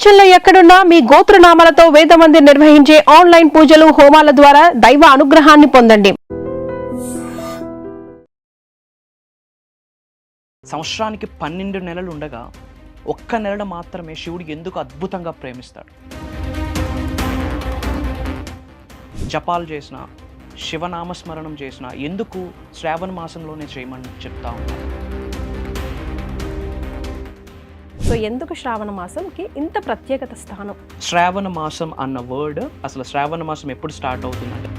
ప్రపంచంలో ఎక్కడున్నా మీ గోత్రనామాలతో వేదమందిర్ నిర్వహించే ఆన్లైన్ పూజలు హోమాల ద్వారా దైవ అనుగ్రహాన్ని పొందండి. సంవత్సరానికి 12 నెలలు ఉండగా ఒక్క నెల మాత్రమే శివుడు ఎందుకు అద్భుతంగా ప్రేమిస్తాడు. జపాలు చేసిన, శివనామస్మరణం చేసిన ఎందుకు శ్రావణ మాసంలోనే చేయమని చెప్తా ఉన్నాను. సో ఎందుకు శ్రావణ మాసంకి ఇంత ప్రత్యేకత స్థానం? శ్రావణ మాసం అన్న వర్డ్, అసలు శ్రావణ మాసం ఎప్పుడు స్టార్ట్ అవుతుందంటే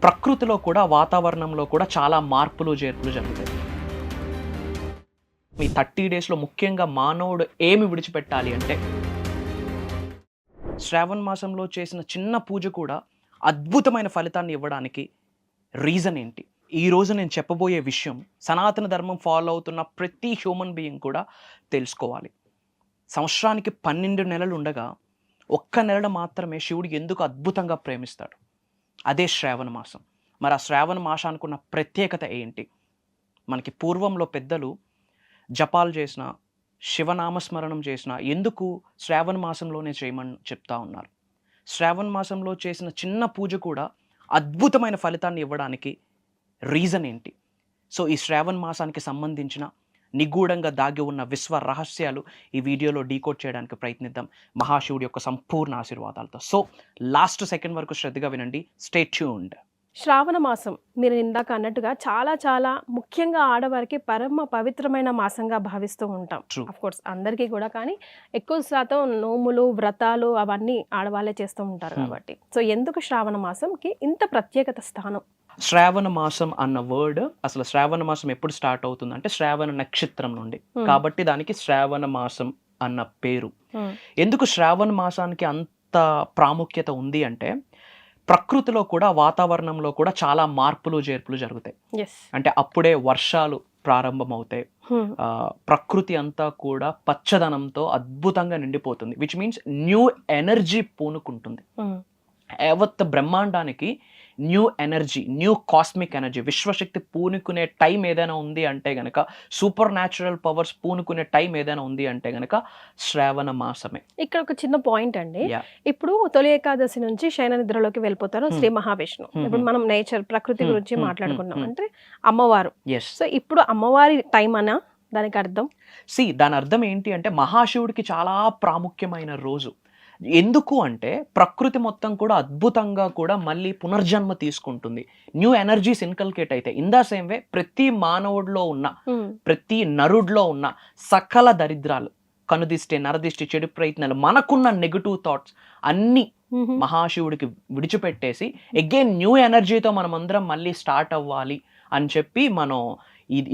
ప్రకృతిలో కూడా, వాతావరణంలో కూడా చాలా మార్పులు చేర్పులు జరుగుతాయి. ఈ 30 డేస్లో ముఖ్యంగా మానవుడు ఏమి విడిచిపెట్టాలి అంటే, శ్రావణ మాసంలో చేసిన చిన్న పూజ కూడా అద్భుతమైన ఫలితాన్ని ఇవ్వడానికి రీజన్ ఏంటి? ఈరోజు నేను చెప్పబోయే విషయం సనాతన ధర్మం ఫాలో అవుతున్న ప్రతి హ్యూమన్ బీయింగ్ కూడా తెలుసుకోవాలి. సంవత్సరానికి 12 నెలలు ఉండగా ఒక్క నెల మాత్రమే శివుడు ఎందుకు అద్భుతంగా ప్రేమిస్తాడు. అదే శ్రావణ మాసం. మరి ఆ శ్రావణ మాసానికి ఉన్న ప్రత్యేకత ఏంటి? మనకి పూర్వంలో పెద్దలు జపాలు చేసిన, శివనామస్మరణం చేసిన ఎందుకు శ్రావణ మాసంలోనే చేయమని చెప్తా ఉన్నారు. శ్రావణ మాసంలో చేసిన చిన్న పూజ కూడా అద్భుతమైన ఫలితాన్ని ఇవ్వడానికి రీజన్ ఏంటి? సో ఈ శ్రావణ మాసానికి సంబంధించిన నిగూఢంగా దాగి ఉన్న విశ్వ రహస్యాలు ఈ వీడియోలో డీకోడ్ చేయడానికి ప్రయత్నిద్దాం, మహాశివుడి యొక్క సంపూర్ణ ఆశీర్వాదాలతో. సో లాస్ట్ సెకండ్ వరకు శ్రద్ధగా వినండి. Stay tuned. శ్రావణ మాసం మీరు ఇందాక అన్నట్టుగా చాలా చాలా ముఖ్యంగా ఆడవారికి పరమ పవిత్రమైన మాసంగా భావిస్తూ ఉంటాం. అఫ్ కోర్స్ అందరికీ కూడా, కానీ ఎక్కువ శాతం నోములు, వ్రతాలు అవన్నీ ఆడవాళ్ళే చేస్తూ ఉంటారు కాబట్టి. సో ఎందుకు శ్రావణ మాసంకి ఇంత ప్రత్యేకత స్థానం? శ్రావణ మాసం అన్న వర్డ్, అసలు శ్రావణ మాసం ఎప్పుడు స్టార్ట్ అవుతుంది అంటే శ్రావణ నక్షత్రం నుండి, కాబట్టి దానికి శ్రావణ మాసం అన్న పేరు. ఎందుకు శ్రావణ మాసానికి అంత ప్రాముఖ్యత ఉంది అంటే, ప్రకృతిలో కూడా, వాతావరణంలో కూడా చాలా మార్పులు చేర్పులు జరుగుతాయి. అంటే అప్పుడే వర్షాలు ప్రారంభమవుతాయి, ప్రకృతి అంతా కూడా పచ్చదనంతో అద్భుతంగా నిండిపోతుంది, విచ్ మీన్స్ న్యూ ఎనర్జీ పూనుకుంటుంది. యావత్ బ్రహ్మాండానికి new energy, new cosmic energy, విశ్వశక్తి పూనుకునే టైం ఏదైనా ఉంది అంటే గనక, సూపర్ న్యాచురల్ పవర్స్ పూనుకునే టైం ఏదైనా ఉంది అంటే గనక శ్రావణ మాసమే. ఇక్కడ ఒక చిన్న పాయింట్ అండి. ఇప్పుడు తొలి ఏకాదశి నుంచి శయన నిద్రలోకి వెళ్ళిపోతారు శ్రీ మహావిష్ణు. ఇప్పుడు మనం నేచర్, ప్రకృతి గురించి మాట్లాడుకున్నాం అంటే అమ్మవారు. సో ఇప్పుడు అమ్మవారి టైం అనా దానికి అర్థం? దాని అర్థం ఏంటి అంటే, మహాశివుడికి చాలా ప్రాముఖ్యమైన రోజు. ఎందుకు అంటే ప్రకృతి మొత్తం కూడా అద్భుతంగా కూడా మళ్ళీ పునర్జన్మ తీసుకుంటుంది, న్యూ ఎనర్జీస్ ఇన్కల్కేట్ అయితే. ఇన్ ద సేమ్ వే ప్రతి మానవుడిలో ఉన్న, ప్రతి నరుడిలో ఉన్న సకల దరిద్రాలు, కనుదిష్టి, నరదిష్టి, చెడు ప్రయత్నాలు, మనకున్న నెగటివ్ థాట్స్ అన్నీ మహాశివుడికి విడిచిపెట్టేసి అగైన్ న్యూ ఎనర్జీతో మనం అందరం మళ్ళీ స్టార్ట్ అవ్వాలి అని చెప్పి మనం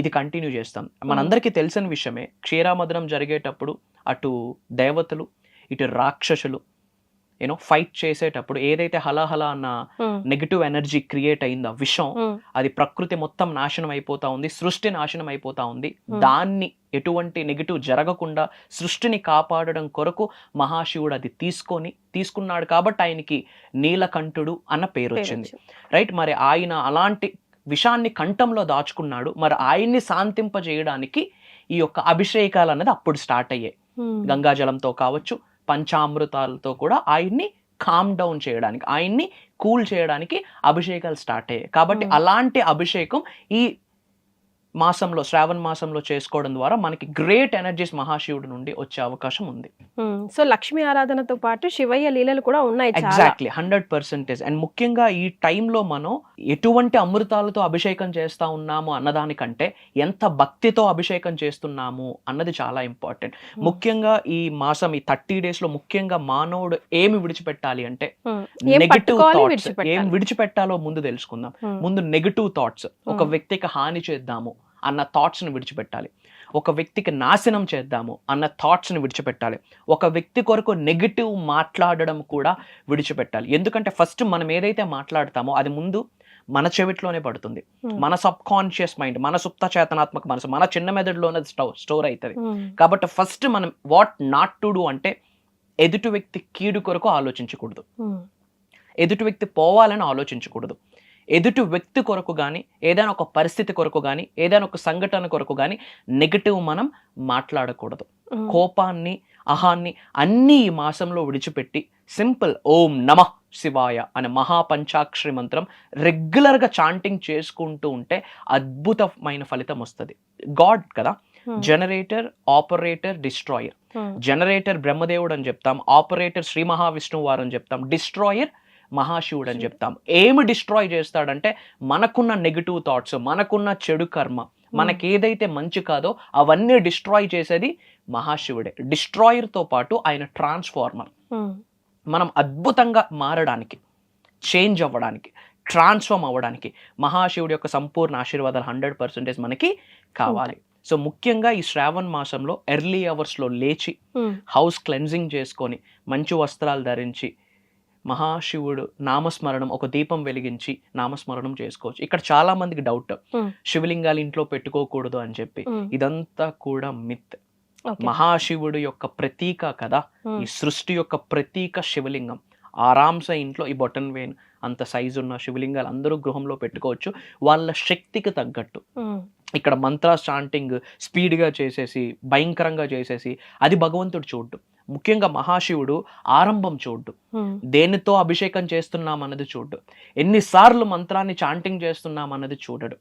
ఇది కంటిన్యూ చేస్తాం. మనందరికీ తెలిసిన విషయమే, క్షీరామదనం జరిగేటప్పుడు అటు దేవతలు ఇటు రాక్షసులు ఫైట్ చేసేటప్పుడు ఏదైతే హలాహల అన్న నెగటివ్ ఎనర్జీ క్రియేట్ అయిందో, విషం, అది ప్రకృతి మొత్తం నాశనం అయిపోతా ఉంది, సృష్టి నాశనం అయిపోతా ఉంది. దాన్ని ఎటువంటి నెగటివ్ జరగకుండా సృష్టిని కాపాడడం కొరకు మహాశివుడు అది తీసుకున్నాడు కాబట్టి ఆయనకి నీలకంఠుడు అన్న పేరు వచ్చింది, రైట్? మరి ఆయన అలాంటి విషాన్ని కంఠంలో దాచుకున్నాడు. మరి ఆయన్ని శాంతింపజేయడానికి ఈ యొక్క అభిషేకాలు అనేది అప్పుడు స్టార్ట్ అయ్యాయి. గంగాజలంతో కావచ్చు, పంచామృతాలతో కూడా ఆయన్ని కామ్ డౌన్ చేయడానికి, ఆయన్ని కూల్ చేయడానికి అభిషేకాలు స్టార్ట్ అయ్యాయి. కాబట్టి అలాంటి అభిషేకం ఈ మాసంలో, శ్రావణ మాసంలో చేసుకోవడం ద్వారా మనకి గ్రేట్ ఎనర్జీస్ మహాశివుడి నుండి వచ్చే అవకాశం ఉంది. సో లక్ష్మీ ఆరాధనతో పాటు శివయ్య లీలలు కూడా ఉన్నాయి. ఎగ్జాక్ట్లీ, 100%. అండ్ ముఖ్యంగా ఈ టైంలో మనం ఎటువంటి అమృతాలతో అభిషేకం చేస్తా ఉన్నాము అన్నదానికంటే ఎంత భక్తితో అభిషేకం చేస్తున్నాము అన్నది చాలా ఇంపార్టెంట్. ముఖ్యంగా ఈ మాసం, ఈ 30 డేస్లో ముఖ్యంగా మానవుడు ఏమి విడిచిపెట్టాలి అంటే, నెగటివ్ థాట్స్. ఏం విడిచిపెట్టాలో ముందు తెలుసుకుందాం. ముందు నెగటివ్ థాట్స్, ఒక వ్యక్తికి హాని చేద్దాము అన్న థాట్స్ని విడిచిపెట్టాలి, ఒక వ్యక్తికి నాశనం చేద్దాము అన్న థాట్స్ని విడిచిపెట్టాలి, ఒక వ్యక్తి కొరకు నెగిటివ్ మాట్లాడడం కూడా విడిచిపెట్టాలి. ఎందుకంటే ఫస్ట్ మనం ఏదైతే మాట్లాడతామో అది ముందు మన చెవిట్లోనే పడుతుంది. మన సబ్ కాన్షియస్ మైండ్, మన సుప్త చేతనాత్మక మనసు, మన చిన్న మెదడులోనే స్టోర్ అవుతుంది. కాబట్టి ఫస్ట్ మనం వాట్ నాట్ టు డూ అంటే, ఎదుటి వ్యక్తి కీడు కొరకు ఆలోచించకూడదు, ఎదుటి వ్యక్తి పోవాలని ఆలోచించకూడదు. ఎదుటి వ్యక్తి కొరకు కానీ ఏదైనా ఒక పరిస్థితి కొరకు కానీ ఏదైనా ఒక సంఘటన కొరకు కానీ నెగటివ్ మనం మాట్లాడకూడదు. కోపాన్ని, అహాన్ని అన్నీ ఈ మాసంలో విడిచిపెట్టి సింపుల్ ఓం నమః శివాయ అనే మహాపంచాక్షరి మంత్రం రెగ్యులర్గా చాంటింగ్ చేసుకుంటూ ఉంటే అద్భుతమైన ఫలితం వస్తుంది. గాడ్ కదా, జనరేటర్, ఆపరేటర్, డిస్ట్రాయర్. జనరేటర్ బ్రహ్మదేవుడు అని చెప్తాం, ఆపరేటర్ శ్రీ మహావిష్ణువు వారు అని చెప్తాం, డిస్ట్రాయర్ మహాశివుడు అని చెప్తాం. ఏమి డిస్ట్రాయ్ చేస్తాడంటే మనకున్న నెగిటివ్ థాట్స్, మనకున్న చెడు కర్మ, మనకి ఏదైతే మంచి కాదో అవన్నీ డిస్ట్రాయ్ చేసేది మహాశివుడే. డిస్ట్రాయర్తో పాటు ఆయన ట్రాన్స్ఫార్మర్. మనం అద్భుతంగా మారడానికి, చేంజ్ అవ్వడానికి, ట్రాన్స్ఫార్మ్ అవ్వడానికి మహాశివుడి యొక్క సంపూర్ణ ఆశీర్వాదాలు 100% మనకి కావాలి. సో ముఖ్యంగా ఈ శ్రావణ మాసంలో ఎర్లీ అవర్స్లో లేచి హౌస్ క్లెన్జింగ్ చేసుకొని మంచి వస్త్రాలు ధరించి మహాశివుడు నామస్మరణం, ఒక దీపం వెలిగించి నామస్మరణం చేసుకోవచ్చు. ఇక్కడ చాలా మందికి డౌట్, శివలింగాలు ఇంట్లో పెట్టుకోకూడదు అని చెప్పి. ఇదంతా కూడా మిత్. మహాశివుడు యొక్క ప్రతీక కదా, ఈ సృష్టి యొక్క ప్రతీక శివలింగం. ఆరాంస ఇంట్లో ఈ బొటన్ వేన్ అంత సైజు ఉన్న శివలింగాలు అందరూ గృహంలో పెట్టుకోవచ్చు వాళ్ళ శక్తికి తగ్గట్టు. ఇక్కడ మంత్ర చాంటింగ్ స్పీడ్గా చేసేసి భయంకరంగా చేసేసి అది భగవంతుడు చూడ్డు. ముఖ్యంగా మహాశివుడు ఆరంభం చూడ్డు, దేనితో అభిషేకం చేస్తున్నాం అన్నది చూడ్డు, ఎన్నిసార్లు మంత్రాన్ని చాంటింగ్ చేస్తున్నాం అన్నది చూడడు.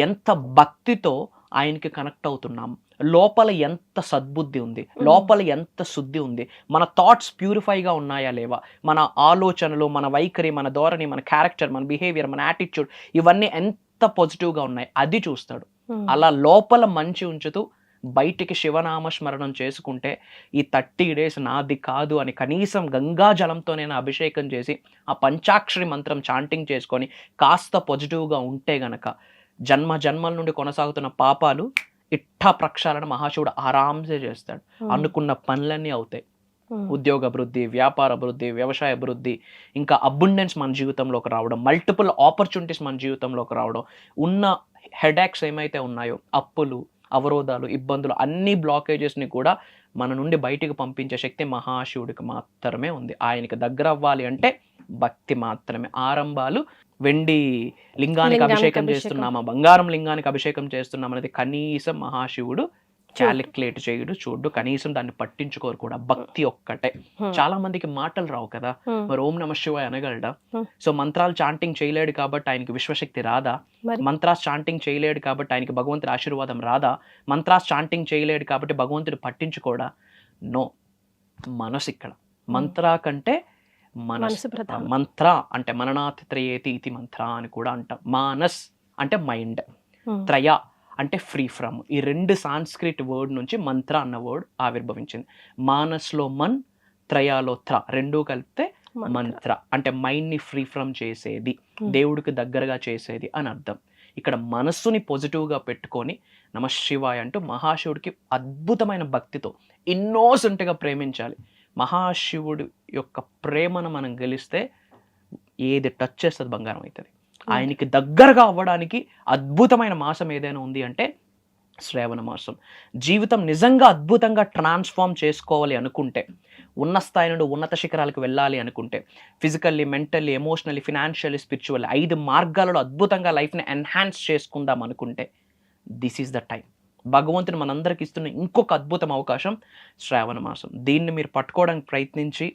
ఎంత భక్తితో ఆయనకి కనెక్ట్ అవుతున్నాం, లోపల ఎంత సద్బుద్ధి ఉంది, లోపల ఎంత శుద్ధి ఉంది, మన థాట్స్ ప్యూరిఫైగా ఉన్నాయా లేవా, మన ఆలోచనలు, మన వైఖరి, మన ధోరణి, మన క్యారెక్టర్, మన బిహేవియర్, మన యాటిట్యూడ్ ఇవన్నీ ఎంత పాజిటివ్గా ఉన్నాయి అది చూస్తాడు. అలా లోపల మంచి ఉంచుతూ బయటికి శివనామ స్మరణం చేసుకుంటే ఈ 30 days నాది కాదు అని కనీసం గంగా జలంతో నేను అభిషేకం చేసి ఆ పంచాక్షరి మంత్రం చాంటింగ్ చేసుకొని కాస్త పాజిటివ్గా ఉంటే గనక జన్మ జన్మల నుండి కొనసాగుతున్న పాపాలు ఇట్టా ప్రక్షాళన మహాశివుడు ఆరాంసే చేస్తాడు. అనుకున్న పనులన్నీ అవుతాయి. ఉద్యోగ అభివృద్ధి, వ్యాపార అభివృద్ధి, వ్యవసాయ అభివృద్ధి, ఇంకా అబుండెన్స్ మన జీవితంలోకి రావడం, మల్టిపుల్ ఆపర్చునిటీస్ మన జీవితంలోకి రావడం, ఉన్న హెడేక్స్ ఏమైతే ఉన్నాయో, అప్పులు, అవరోధాలు, ఇబ్బందులు, అన్ని బ్లాకేజెస్ని కూడా మన నుండి బయటికి పంపించే శక్తి మహాశివుడికి మాత్రమే ఉంది. ఆయనకి దగ్గర అవ్వాలి అంటే భక్తి మాత్రమే. ఆరంభాలు వెండి లింగానికి అభిషేకం చేస్తున్నామా, బంగారం లింగానికి అభిషేకం చేస్తున్నాం అనేది కనీసం మహాశివుడు క్యాలిక్యులేట్ చేయడు, చూడు, కనీసం దాన్ని పట్టించుకోరు కూడా. భక్తి ఒక్కటే. చాలా మందికి మాటలు రావు కదా, మరి ఓం నమ శివాయ అనగలడా? సో మంత్రాలు చాంటింగ్ చేయలేడు కాబట్టి ఆయనకి విశ్వశక్తి రాదా? మంత్రాస్ చాంటింగ్ చేయలేడు కాబట్టి ఆయనకి భగవంతుడి ఆశీర్వాదం రాదా? మంత్రాస్ చాంటింగ్ చేయలేడు కాబట్టి భగవంతుడు పట్టించుకోడా? నో. మనసు ఇక్కడ మంత్రా కంటే మనసు. మంత్ర అంటే మననాథ్ త్రయేతి ఇతి మంత్ర అని కూడా అంటాం. మానస్ అంటే మైండ్, త్రయ అంటే ఫ్రీ ఫ్రమ్. ఈ 2 సాంస్క్రిట్ వర్డ్ నుంచి మంత్ర అన్న వర్డ్ ఆవిర్భవించింది. మానస్లో మన్, త్రయాలో త్ర, 2 కలిపితే మంత్ర. అంటే మైండ్ని ఫ్రీ ఫ్రమ్ చేసేది, దేవుడికి దగ్గరగా చేసేది అని అర్థం. ఇక్కడ మనస్సుని పాజిటివ్గా పెట్టుకొని నమశివాయ అంటూ మహాశివుడికి అద్భుతమైన భక్తితో ఇన్నోసెంట్గా ప్రేమించాలి. మహాశివుడి యొక్క ప్రేమను మనం గెలిస్తే ఏది టచ్ చేస్తుంది బంగారం అవుతుంది. ఆయనకి దగ్గరగా అవ్వడానికి అద్భుతమైన మాసం ఏదైనా ఉంది అంటే శ్రావణ మాసం. జీవితం నిజంగా అద్భుతంగా ట్రాన్స్ఫార్మ్ చేసుకోవాలి అనుకుంటే, ఉన్న స్థాయి నుండి ఉన్నత శిఖరాలకు వెళ్ళాలి అనుకుంటే, physically, mentally, emotionally, financially, spiritually 5 మార్గాలలో అద్భుతంగా లైఫ్ని ఎన్హాన్స్ చేసుకుందాం అనుకుంటే దిస్ ఈజ్ ద టైం. భగవంతుని మనందరికి ఇస్తున్న ఇంకొక అద్భుతం అవకాశం శ్రావణ మాసం. దీన్ని మీరు పట్టుకోవడానికి ప్రయత్నించి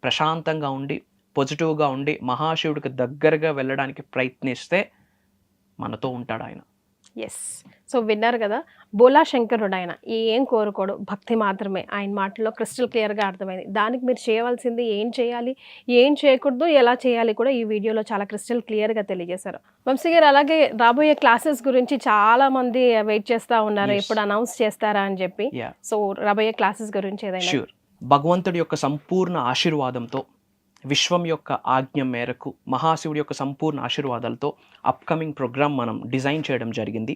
ప్రశాంతంగా ఉండి పాజిటివ్గా ఉండి మహాశివుడికి దగ్గరగా వెళ్ళడానికి ప్రయత్నిస్తే మనతో ఉంటాడు ఆయన. ఎస్. సో విన్నారు కదా, బోలా శంకరుడు ఆయన ఏం కోరుకోడు, భక్తి మాత్రమే. ఆయన మాటల్లో క్రిస్టల్ క్లియర్గా అర్థమైంది. దానికి మీరు చేయవలసింది ఏం చేయాలి, ఏం చేయకూడదు, ఎలా చేయాలి కూడా ఈ వీడియోలో చాలా క్రిస్టల్ క్లియర్గా తెలియజేశారు. వంశీ గారు, అలాగే రాబోయే క్లాసెస్ గురించి చాలా మంది వెయిట్ చేస్తూ ఉన్నారు, ఎప్పుడు అనౌన్స్ చేస్తారా అని చెప్పి. సో రాబోయే క్లాసెస్ గురించి ఏదైనా? ష్యూర్. భగవంతుడి యొక్క సంపూర్ణ ఆశీర్వాదంతో, విశ్వం యొక్క ఆజ్ఞ మేరకు, మహాశివుడి యొక్క సంపూర్ణ ఆశీర్వాదాలతో అప్కమింగ్ ప్రోగ్రామ్ మనం డిజైన్ చేయడం జరిగింది.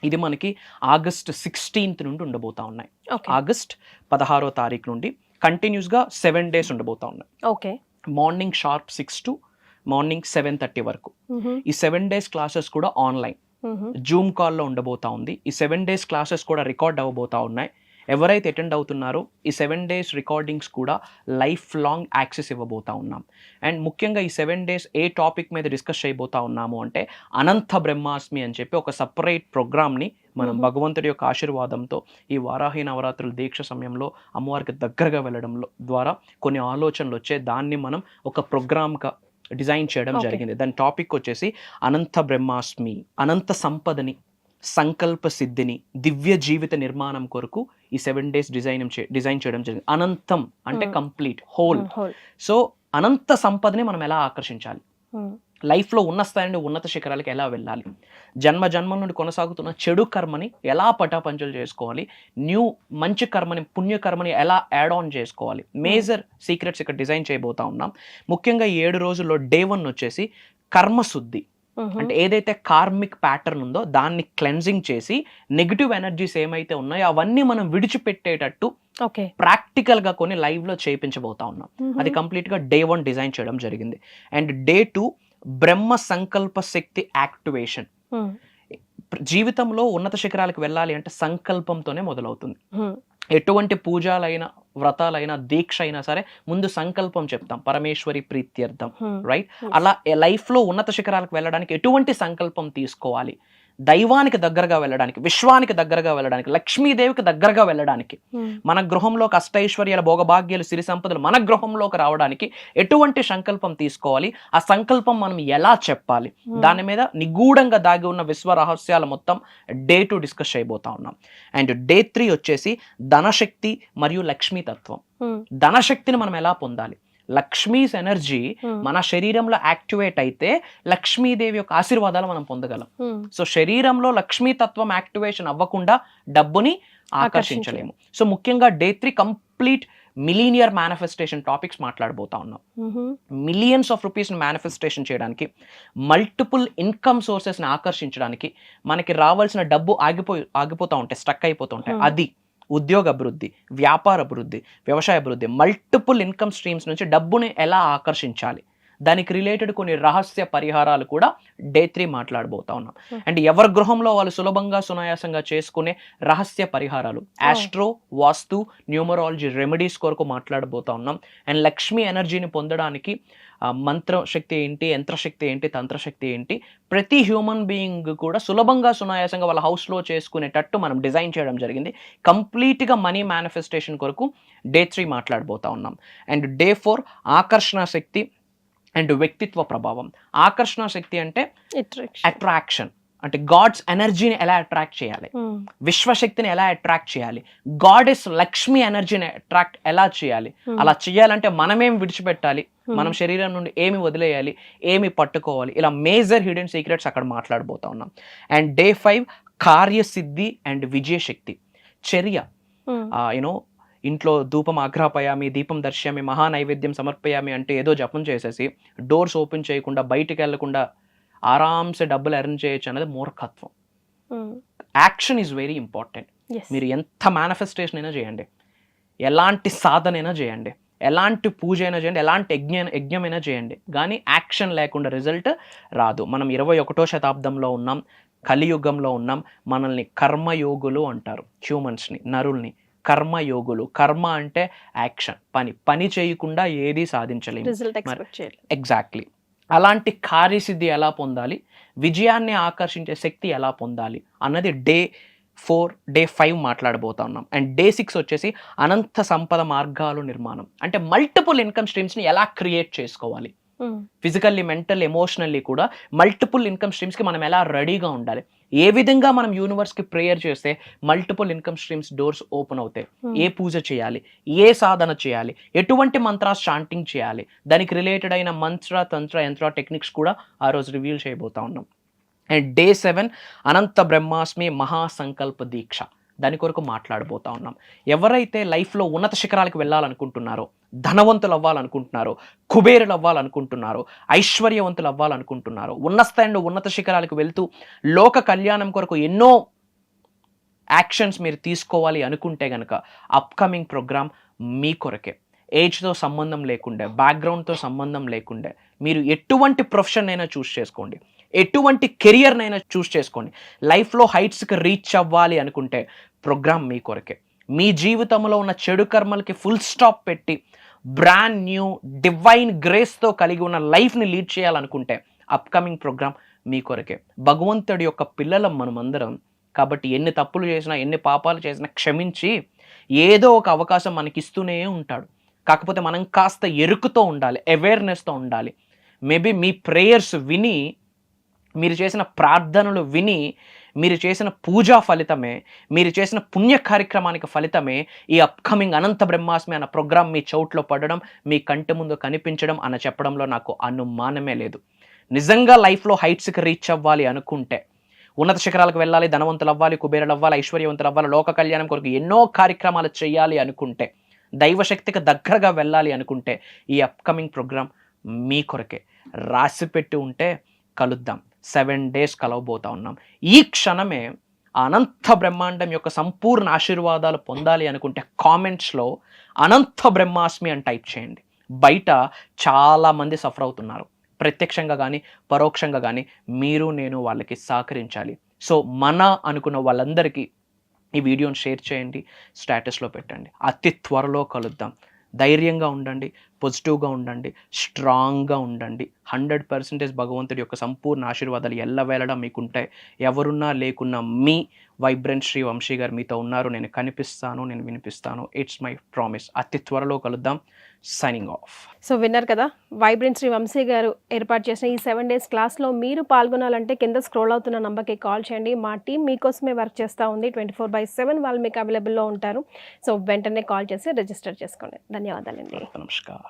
ఇది మనకి August 16th నుండి ఉండబోతా ఉన్నాయి. August 16వ తారీఖు నుండి కంటిన్యూస్గా 7 days ఉండబోతా ఉన్నాయి. Okay. Morning sharp 6 to morning 7:30 వరకు. ఈ 7 days క్లాసెస్ కూడా ఆన్లైన్ జూమ్ కాల్లో ఉండబోతా ఉంది. ఈ 7 days క్లాసెస్ కూడా రికార్డ్ అవ్వబోతా ఉన్నాయి. ఎవరైతే అటెండ్ అవుతున్నారో ఈ 7 days రికార్డింగ్స్ కూడా లైఫ్ లాంగ్ యాక్సెస్ ఇవ్వబోతా ఉన్నాం. అండ్ ముఖ్యంగా ఈ 7 days ఏ టాపిక్ మీద డిస్కస్ చేయబోతా ఉన్నాము అంటే అనంత బ్రహ్మాస్మి అని చెప్పి ఒక సపరేట్ ప్రోగ్రామ్ని మనం భగవంతుడి యొక్క ఆశీర్వాదంతో ఈ వారాహి నవరాత్రుల దీక్ష సమయంలో అమ్మవారికి దగ్గరగా వెళ్ళడంలో ద్వారా కొన్ని ఆలోచనలు వచ్చే దాన్ని మనం ఒక ప్రోగ్రామ్గా డిజైన్ చేయడం జరిగింది. దాని టాపిక్ వచ్చేసి అనంత బ్రహ్మాస్మి, అనంత సంపదని, సంకల్ప సిద్ధిని, దివ్య జీవిత నిర్మాణం కొరకు ఈ 7 days డిజైన్ చేయడం జరిగింది. అనంతం అంటే కంప్లీట్, హోల్. సో అనంత సంపదని మనం ఎలా ఆకర్షించాలి, లైఫ్లో ఉన్న స్థాయి నుండి ఉన్నత శిఖరాలకు ఎలా వెళ్ళాలి, జన్మ నుండి కొనసాగుతున్న చెడు కర్మని ఎలా పటాపంచలు చేసుకోవాలి, మంచి కర్మని, పుణ్యకర్మని ఎలా యాడ్ ఆన్ చేసుకోవాలి, మేజర్ సీక్రెట్స్ ఇక్కడ డిజైన్ చేయబోతా ఉన్నాం. ముఖ్యంగా ఈ 7 రోజుల్లో డే 1 వచ్చేసి కర్మశుద్ధి. అంటే ఏదైతే కార్మిక్ ప్యాటర్న్ ఉందో దాన్ని క్లెన్జింగ్ చేసి నెగిటివ్ ఎనర్జీస్ ఏమైతే ఉన్నాయో అవన్నీ మనం విడిచిపెట్టేటట్టు ప్రాక్టికల్ గా కొన్ని లైవ్ లో చేయించబోతా ఉన్నాం. అది కంప్లీట్ గా డే 1 డిజైన్ చేయడం జరిగింది. అండ్ డే 2 బ్రహ్మ సంకల్ప శక్తి యాక్టివేషన్. జీవితంలో ఉన్నత శిఖరాలకు వెళ్ళాలి అంటే సంకల్పంతోనే మొదలవుతుంది. ఎటువంటి పూజలైనా, వ్రతాలైనా, దీక్ష అయినా సరే ముందు సంకల్పం చెప్తాం, పరమేశ్వరి ప్రీత్యర్థం, రైట్? అలా లైఫ్ లో ఉన్నత శిఖరాలకు వెళ్ళడానికి ఎటువంటి సంకల్పం తీసుకోవాలి, దైవానికి దగ్గరగా వెళ్ళడానికి, విశ్వానికి దగ్గరగా వెళ్ళడానికి, లక్ష్మీదేవికి దగ్గరగా వెళ్ళడానికి, మన గృహంలోకి అష్టైశ్వర్యాల, భోగభాగ్యాలు, సిరి సంపదలు మన గృహంలోకి రావడానికి ఎటువంటి సంకల్పం తీసుకోవాలి, ఆ సంకల్పం మనం ఎలా చెప్పాలి, దాని మీద నిగూఢంగా దాగి ఉన్న విశ్వ రహస్యాలు మొత్తం డే 2 డిస్కస్ చేయబోతా ఉన్నాం. అండ్ డే 3 వచ్చేసి ధనశక్తి మరియు లక్ష్మీ తత్వం. ధనశక్తిని మనం ఎలా పొందాలి, లక్ష్మీస్ ఎనర్జీ మన శరీరంలో యాక్టివేట్ అయితే లక్ష్మీదేవి యొక్క ఆశీర్వాదాలు మనం పొందగలం. సో శరీరంలో లక్ష్మీ తత్వం యాక్టివేషన్ అవ్వకుండా డబ్బుని ఆకర్షించలేము. సో ముఖ్యంగా day 3 complete millionaire manifestation topics మాట్లాడబోతా ఉన్నాం. మిలియన్స్ ఆఫ్ రూపీస్ మేనిఫెస్టేషన్ చేయడానికి, మల్టిపుల్ ఇన్కమ్ సోర్సెస్ని ఆకర్షించడానికి, మనకి రావాల్సిన డబ్బు ఆగిపోతూ ఉంటాయి, స్టక్ అయిపోతూ ఉంటాయి, అది ఉద్యోగ అభివృద్ధి, వ్యాపార అభివృద్ధి, వ్యవసాయ అభివృద్ధి, మల్టిపుల్ ఇన్కమ్ స్ట్రీమ్స్ నుంచి డబ్బుని ఎలా ఆకర్షించాలి, దానికి రిలేటెడ్ కొన్ని రహస్య పరిహారాలు కూడా డే 3 మాట్లాడబోతా ఉన్నాం. అండ్ ఎవరి గృహంలో వాళ్ళు సులభంగా సునాయాసంగా చేసుకునే రహస్య పరిహారాలు, ఆస్ట్రో, వాస్తు, న్యూమరాలజీ రెమెడీస్ కొరకు మాట్లాడబోతా ఉన్నాం. అండ్ లక్ష్మీ ఎనర్జీని పొందడానికి మంత్రశక్తి ఏంటి, యంత్రశక్తి ఏంటి, తంత్రశక్తి ఏంటి, ప్రతి హ్యూమన్ బీయింగ్ కూడా సులభంగా సునాయాసంగా వాళ్ళ హౌస్లో చేసుకునేటట్టు మనం డిజైన్ చేయడం జరిగింది. కంప్లీట్గా మనీ మేనిఫెస్టేషన్ కొరకు డే 3 మాట్లాడబోతా ఉన్నాం. అండ్ డే 4 ఆకర్షణ శక్తి అండ్ వ్యక్తిత్వ ప్రభావం. ఆకర్షణ శక్తి అంటే అట్రాక్షన్, అంటే గాడ్స్ ఎనర్జీని ఎలా అట్రాక్ట్ చేయాలి, విశ్వశక్తిని ఎలా అట్రాక్ట్ చేయాలి, గాడెస్ లక్ష్మీ ఎనర్జీని అట్రాక్ట్ ఎలా చేయాలి, అలా చేయాలంటే మనమేం విడిచిపెట్టాలి, మనం శరీరం నుండి ఏమి వదిలేయాలి, ఏమి పట్టుకోవాలి, ఇలా మేజర్ హిడెన్ సీక్రెట్స్ అక్కడ మాట్లాడబోతా ఉన్నాం. And day 5 Karyasiddhi and విజయశక్తి. చర్య, యూనో ఇంట్లో ధూపం ఆగ్రహపయామి, దీపం దర్శయామి, మహా నైవేద్యం సమర్పయామి అంటే ఏదో జపం చేసేసి డోర్స్ ఓపెన్ చేయకుండా బయటికి వెళ్లకుండా ఆరామ్సే డబ్బులు ఎర్న్ చేయొచ్చు అనేది మూర్ఖత్వం. Action is very important. మీరు ఎంత మేనిఫెస్టేషన్ అయినా చేయండి, ఎలాంటి సాధన అయినా చేయండి, ఎలాంటి పూజ అయినా చేయండి, ఎలాంటి యజ్ఞమైనా చేయండి, కానీ యాక్షన్ లేకుండా రిజల్ట్ రాదు. మనం 21వ శతాబ్దంలో ఉన్నాం, కలియుగంలో ఉన్నాం. మనల్ని కర్మయోగులు అంటారు, హ్యూమన్స్ని, నరుల్ని కర్మయోగులు. కర్మ అంటే యాక్షన్, పని చేయకుండా ఏది సాధించలేము. ఎగ్జాక్ట్లీ. అలాంటి కార్యసిద్ధి ఎలా పొందాలి, విజయాన్ని ఆకర్షించే శక్తి ఎలా పొందాలి అన్నది డే 4, డే 5 మాట్లాడబోతా ఉన్నాం. అండ్ డే 6 వచ్చేసి అనంత సంపద మార్గాలు నిర్మాణం. అంటే మల్టిపుల్ ఇన్కమ్ స్ట్రీమ్స్ని ఎలా క్రియేట్ చేసుకోవాలి, ఫిజికల్లీ, మెంటల్, ఎమోషనల్లీ కూడా మల్టిపుల్ ఇన్కమ్ స్ట్రీమ్స్కి మనం ఎలా రెడీగా ఉండాలి, ఏ విధంగా మనం యూనివర్స్కి ప్రేయర్ చేస్తే multiple income streams doors open అవుతాయి, ఏ పూజ చేయాలి, ఏ సాధన చేయాలి, ఎటువంటి మంత్రాస్ చాంటింగ్ చేయాలి, దానికి రిలేటెడ్ అయిన మంత్ర, తంత్ర, యంత్ర టెక్నిక్స్ కూడా ఆ రోజు రివీల్ చేయబోతా ఉన్నాం. అండ్ డే 7 అనంత బ్రహ్మాస్మి మహాసంకల్ప దీక్ష. దాని కొరకు మాట్లాడబోతా ఉన్నాం. ఎవరైతే లైఫ్లో ఉన్నత శిఖరాలకు వెళ్ళాలనుకుంటున్నారో, ధనవంతులు అవ్వాలనుకుంటున్నారో, కుబేరులు అవ్వాలనుకుంటున్నారో, ఐశ్వర్యవంతులు అవ్వాలనుకుంటున్నారో, ఉన్న స్థాయిలో ఉన్నత శిఖరాలకు వెళ్తూ లోక కళ్యాణం కొరకు ఎన్నో యాక్షన్స్ మీరు తీసుకోవాలి అనుకుంటే కనుక అప్కమింగ్ ప్రోగ్రామ్ మీ కొరకే. ఏజ్తో సంబంధం లేకుండే, బ్యాక్గ్రౌండ్తో సంబంధం లేకుండే, మీరు ఎటువంటి ప్రొఫెషన్ అయినా చూస్ చేసుకోండి, ఎటువంటి కెరియర్నైనా చూస్ చేసుకోండి. లైఫ్లో హైట్స్కి రీచ్ అవ్వాలి అనుకుంటే ప్రోగ్రామ్ మీ కొరకే. మీ జీవితంలో ఉన్న చెడు కర్మలకి ఫుల్ స్టాప్ పెట్టి బ్రాండ్ న్యూ డివైన్ గ్రేస్తో కలిగి ఉన్న లైఫ్ని లీడ్ చేయాలనుకుంటే అప్కమింగ్ ప్రోగ్రామ్ మీ కొరకే. భగవంతుడి యొక్క పిల్లలం మనమందరం. కాబట్టి ఎన్ని తప్పులు చేసినా, ఎన్ని పాపాలు చేసినా క్షమించి ఏదో ఒక అవకాశం మనకిస్తూనే ఉంటాడు. కాకపోతే మనం కాస్త ఎరుకుతో ఉండాలి, అవేర్నెస్తో ఉండాలి. మేబీ మీ ప్రేయర్స్ విని, మీరు చేసిన ప్రార్థనలు విని, మీరు చేసిన పూజా ఫలితమే, మీరు చేసిన పుణ్య కార్యక్రమానికి ఫలితమే ఈ అప్కమింగ్ అనంత బ్రహ్మాస్మి అన్న ప్రోగ్రామ్ మీ చౌట్లో పడడం, మీ కంటి ముందు కనిపించడం అన్న చెప్పడంలో నాకు అనుమానమే లేదు. నిజంగా లైఫ్లో హైట్స్కి రీచ్ అవ్వాలి అనుకుంటే, ఉన్నత శిఖరాలకు వెళ్ళాలి, ధనవంతులు అవ్వాలి, కుబేరులు అవ్వాలి, ఐశ్వర్యవంతులు అవ్వాలి, లోక కళ్యాణం కొరకు ఎన్నో కార్యక్రమాలు చేయాలి అనుకుంటే, దైవశక్తికి దగ్గరగా వెళ్ళాలి అనుకుంటే ఈ అప్కమింగ్ ప్రోగ్రామ్ మీ కొరకే. రాసిపెట్టి ఉంటే కలుద్దాం. 7 days కలవబోతా ఉన్నాం. ఈ క్షణమే అనంత బ్రహ్మాండం యొక్క సంపూర్ణ ఆశీర్వాదాలు పొందాలి అనుకుంటే కామెంట్స్లో అనంత బ్రహ్మాస్మి అని టైప్ చేయండి. బయట చాలామంది సఫర్ అవుతున్నారు. ప్రత్యక్షంగా కానీ పరోక్షంగా కానీ మీరు నేను వాళ్ళకి సహకరించాలి. సో మన అనుకున్న వాళ్ళందరికీ ఈ వీడియోని షేర్ చేయండి, స్టేటస్లో పెట్టండి. అతి త్వరలో కలుద్దాం. ధైర్యంగా ఉండండి, పాజిటివ్గా ఉండండి, స్ట్రాంగ్గా ఉండండి. 100% భగవంతుడి యొక్క సంపూర్ణ ఆశీర్వాదాలు ఎల్లవేళలా మీకుంటాయి. ఎవరున్నా లేకున్నా మీ వైబ్రెంట్ శ్రీ వంశీ గారు మీతో ఉన్నారు. నేను కనిపిస్తాను, నేను వినిపిస్తాను. It's my promise. అతి త్వరలో కలుద్దాం. Signing off. సో విన్నారు కదా, వైబ్రెంట్ శ్రీ వంశీ గారు ఏర్పాటు చేసిన ఈ 7 days క్లాస్లో మీరు పాల్గొనాలంటే కింద స్క్రోల్ అవుతున్న నంబర్కి కాల్ చేయండి. మా టీం మీకోసమే వర్క్ చేస్తూ ఉంది. 24/7 వాళ్ళు మీకు అవైలబుల్లో ఉంటారు. సో వెంటనే కాల్ చేసి రిజిస్టర్ చేసుకోండి. ధన్యవాదాలండి. నమస్కారం.